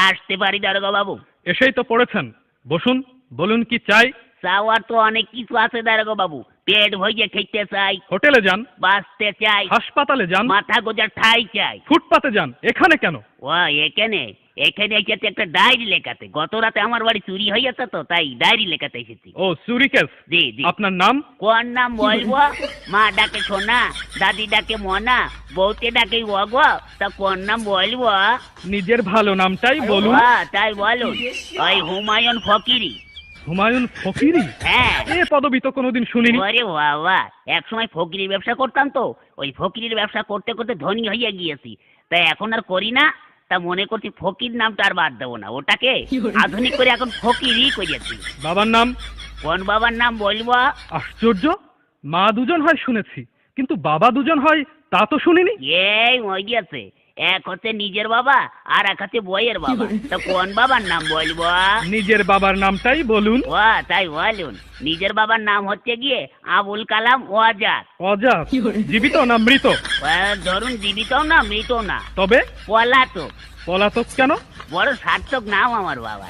আসতে পারি দারোগা বাবু? এসেই তো পড়েছেন, বসুন, বলুন কি চাই। চাওয়ার তো অনেক কিছু আছে দারোগা বাবু। পেট ভরিয়ে খেতে চাই, হোটেলে যান, বাঁচতে চাই, হাসপাতালে যান, মাথা গোজার ঠাই চাই। ফুটপাতে যান, এখানে কেন? ও এখানে এখানে এসেছে একটা ডায়েরি লেখাতে। গত রাতে আমার বাড়ি চুরি হয়ে গেছে তো, তাই ডায়েরি লেখাতে এসেছি। ও চুরি কেস। জি জি। আপনার নাম? কোন নাম বলবো? মা ডাকে সোনা, দাদি ডাকে মনা, বউতে ডাকে ওগো, তা কোন নাম বলবো? নিজের ভালো নামটাই বলুন। তাই বলুন, ওই হুমায়ুন ফকিরি। হুমায়ুন ফকিরি? হ্যাঁ। এ পদবি তো কোনোদিন শুনিনি। আরে বাবা, এক সময় ফকিরির ব্যবসা করতাম তো, ওই ফকিরির ব্যবসা করতে করতে ধনী হয়ে গিয়েছি, তাই এখন আর করি না। তা মনে করছি ফকির নামটা আর বাদ দেবো না, ওটাকে আধুনিক করে এখন ফকিরই করেছি। বাবার নাম? কোন বাবার নাম বলবো? আশ্চর্য, মা দুজন হয় শুনেছি, কিন্তু বাবা দুজন হয় তা তো শুনিনি। এই ওই গেছে, এক হচ্ছে নিজের বাবা আর এক হচ্ছে বইয়ের বাবা। তা কোন বাবার নাম বলবো? নিজের বাবার নামটাই বলুন। ও তাই বলুন, নিজের বাবার নাম হচ্ছে গিয়ে আবুল কালাম ওয়াজাদ। অজাত? জীবিত না মৃত? ধরুন জীবিতও না মৃতও না, তবে পলাতক। পলাতক কেন? বড় সার্থক নাম আমার বাবা।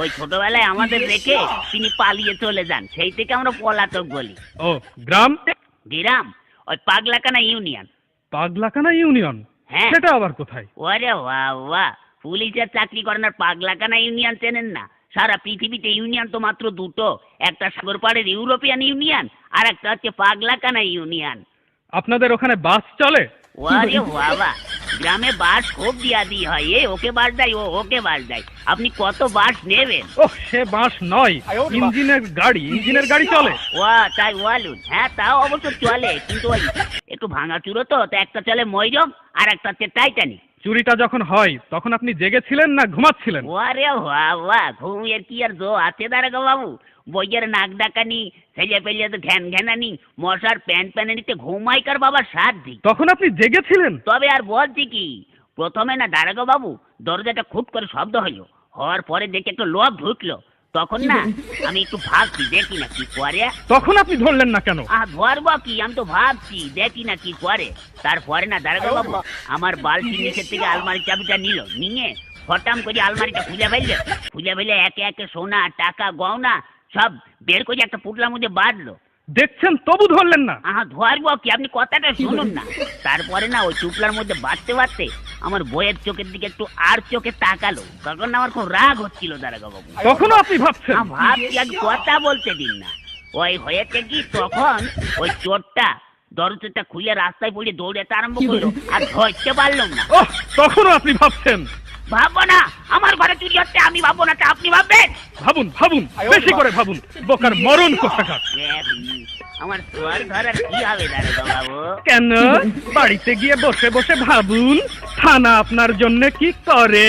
ওই ছোটবেলায় আমাদের রেখে তিনি পালিয়ে চলে যান, সেই থেকে আমরা পলাতক বলি। ও গ্রাম? গ্রাম ওই পাগলাকানা ইউনিয়ন। পাগলাকানা ইউনিয়ন? হ্যাঁ। সেটা আবার কোথায়? ওরে বাবা, পুলিশের চাকরি করেন আর পাগলাকানা ইউনিয়ন চেনেন না? সারা পৃথিবীতে ইউনিয়ন তো মাত্র দুটো, একটা সাগর পাড়ের ইউরোপিয়ান ইউনিয়ন আর একটা হচ্ছে পাগলাকানা ইউনিয়ন। আপনাদের ওখানে বাস চলে? ওরে বাবা, গ্রামে বাস খুব দিয়া দি হয়, ওকে বাস দেয়, ওকে বাস দেয়। আপনি কত বাস নেবেন? ও সে বাস নয়, ইঞ্জিনের গাড়ি চলে। ও তাই বলুন। হ্যাঁ তাও অবশ্য চলে, কিন্তু ওই একটু ভাঙাচুরো তো, একটা চলে ময়ূরম আর একটা হচ্ছে টাইটানিক। চুরিটা যখন হয় তখন আপনি জেগেছিলেন না ঘুমাচ্ছিলেন? ওরে বাবা, ঘুমের কি আর জো আছে দারোগা বাবু? বইয়ের নাক ডাকানি, ছেলে পেলে তো ঘ্যান ঘ্যানানি, মশার প্যান প্যানানিতে ঘুমাইকার বাবার সাধ্যি। তখন আপনি জেগেছিলেন? তবে আর বলছি কি, প্রথমে না দারোগা বাবু দরজাটা খুব করে শব্দ হলো, হওয়ার পরে দেখে একটু লোক ঢুকলো, তখন না আমি একটু ভাবছি দেখি না কি করে। তখন আপনি ধরলেন না কেন? ধরবো কি, আমি তো ভাবছি দেখি না কি করে। তারপরে না দারোগা বাবু আমার বালতির নিচের থেকে আলমারির চাবিটা নিয়ে হঠাৎ করে আলমারিটা খুলে ফেললে একে একে সোনা টাকা গয়না সব বের করে একটা পুটলার মধ্যে বাঁধলো। দেখছেন তবু ধরলেন না? ধরবো কি, আপনি কথাটা শুনুন না। তারপরে না ওই টুকলার মধ্যে বাঁধতে আমার বইয়ের চোখের দিকে একটু আর চোখে তাকালো, তখন আমার খুব রাগ হচ্ছিল দারোগা বাবু। তখনও আপনি ভাবছেন? ভাবছি, আগে কথা বলতে দিন না। ওই হয়েছে কি, তখন ওই চোরটা দরজাটা খুলে রাস্তায় পড়ে দৌড়াতে আরম্ভ করলো, আর ধরতে পারলাম না। তখনও আপনি ভাবছেন? ভাববো না, আমার ঘরে চুরি হচ্ছে, আমি ভাববো না, আপনি ভাববেন? ভাবুন, বেশি করে ভাবুন, বোকার মরণ কোথাকার। আমার সোয়ার ধরার কি হবে দারোগা বাবু? কেন? বাড়িতে গিয়ে বসে বসে ভাবুন, থানা আপনার জন্য কি করে।